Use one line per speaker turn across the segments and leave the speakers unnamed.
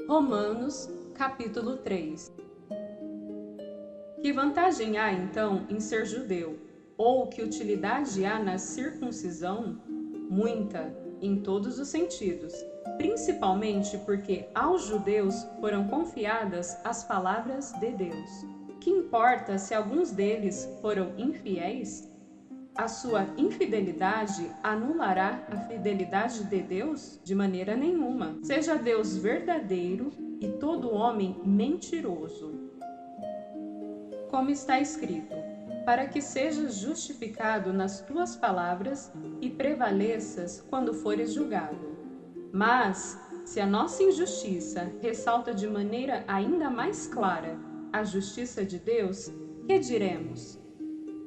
Romanos, capítulo 3. Que vantagem há, então, em ser judeu? Ou que utilidade há na circuncisão? Muita, em todos os sentidos, principalmente porque aos judeus foram confiadas as palavras de Deus. Que importa se alguns deles foram infiéis? A sua infidelidade anulará a fidelidade de Deus? De maneira nenhuma. Seja Deus verdadeiro e todo homem mentiroso. Como está escrito: para que sejas justificado nas tuas palavras e prevaleças quando fores julgado. Mas, se a nossa injustiça ressalta de maneira ainda mais clara a justiça de Deus, que diremos?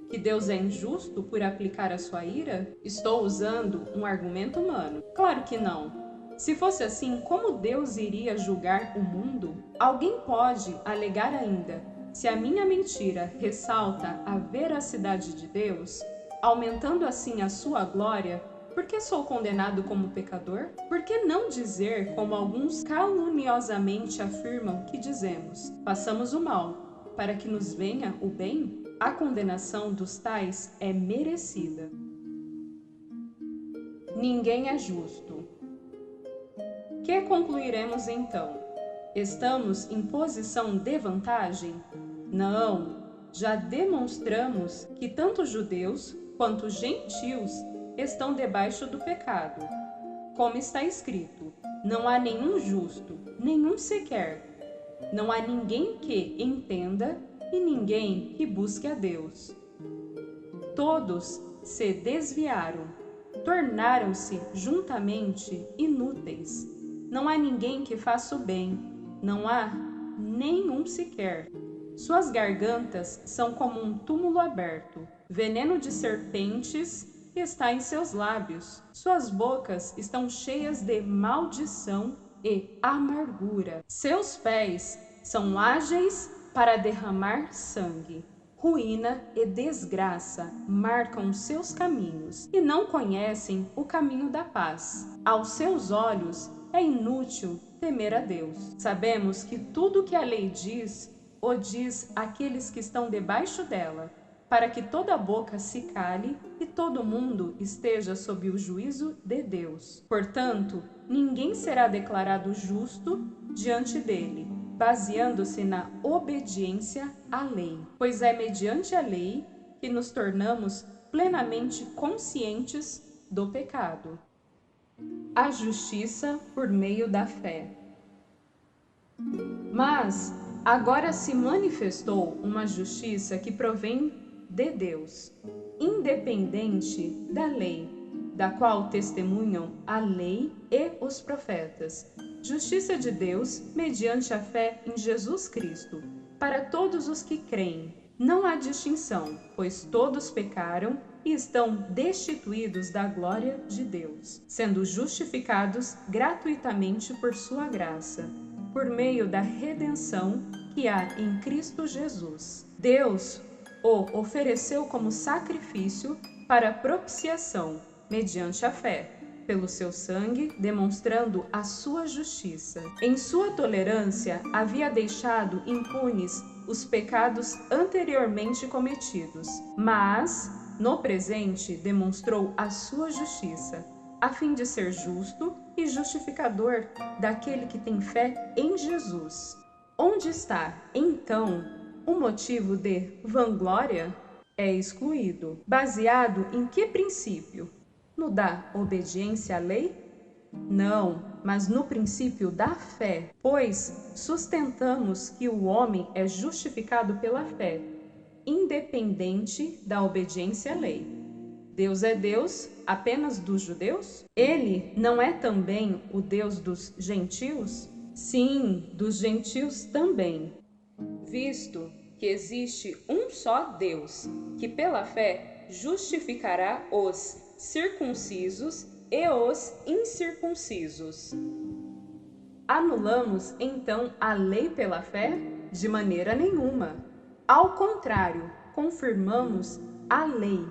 Que Deus é injusto por aplicar a sua ira? Estou usando um argumento humano. Claro que não. Se fosse assim, como Deus iria julgar o mundo? Alguém pode alegar ainda: se a minha mentira ressalta a veracidade de Deus, aumentando assim a sua glória, por que sou condenado como pecador? Por que não dizer, como alguns caluniosamente afirmam que dizemos: façamos o mal, para que nos venha o bem? A condenação dos tais é merecida. Ninguém é justo. Que concluiremos então? Estamos em posição de vantagem? Não, já demonstramos que tanto judeus quanto gentios estão debaixo do pecado. Como está escrito: não há nenhum justo, nenhum sequer. Não há ninguém que entenda e ninguém que busque a Deus. Todos se desviaram, tornaram-se juntamente inúteis. Não há ninguém que faça o bem, não há nenhum sequer. Suas gargantas são como um túmulo aberto, veneno de serpentes está em seus lábios. Suas bocas estão cheias de maldição e amargura. Seus pés são ágeis para derramar sangue. Ruína e desgraça marcam seus caminhos e não conhecem o caminho da paz. Aos seus olhos é inútil temer a Deus. Sabemos que tudo que a lei diz, o diz àqueles que estão debaixo dela, para que toda boca se cale e todo mundo esteja sob o juízo de Deus. Portanto, ninguém será declarado justo diante dele, baseando-se na obediência à lei, pois é mediante a lei que nos tornamos plenamente conscientes do pecado. A justiça por meio da fé. Mas agora se manifestou uma justiça que provém de Deus, independente da lei, da qual testemunham a lei e os profetas. Justiça de Deus mediante a fé em Jesus Cristo, para todos os que creem. Não há distinção, pois todos pecaram e estão destituídos da glória de Deus, sendo justificados gratuitamente por sua graça, por meio da redenção que há em Cristo Jesus. Deus o ofereceu como sacrifício para propiciação, mediante a fé, pelo seu sangue, demonstrando a sua justiça. Em sua tolerância, havia deixado impunes os pecados anteriormente cometidos, mas, no presente, demonstrou a sua justiça, a fim de ser justo e justificador daquele que tem fé em Jesus. Onde está, então, o motivo de vanglória? É excluído. Baseado em que princípio? No da obediência à lei? Não, mas no princípio da fé, pois sustentamos que o homem é justificado pela fé, independente da obediência à lei. Deus é Deus apenas dos judeus? Ele não é também o Deus dos gentios? Sim, dos gentios também, visto que existe um só Deus, que pela fé justificará os circuncisos e os incircuncisos. Anulamos então a lei pela fé? De maneira nenhuma. Ao contrário, confirmamos a lei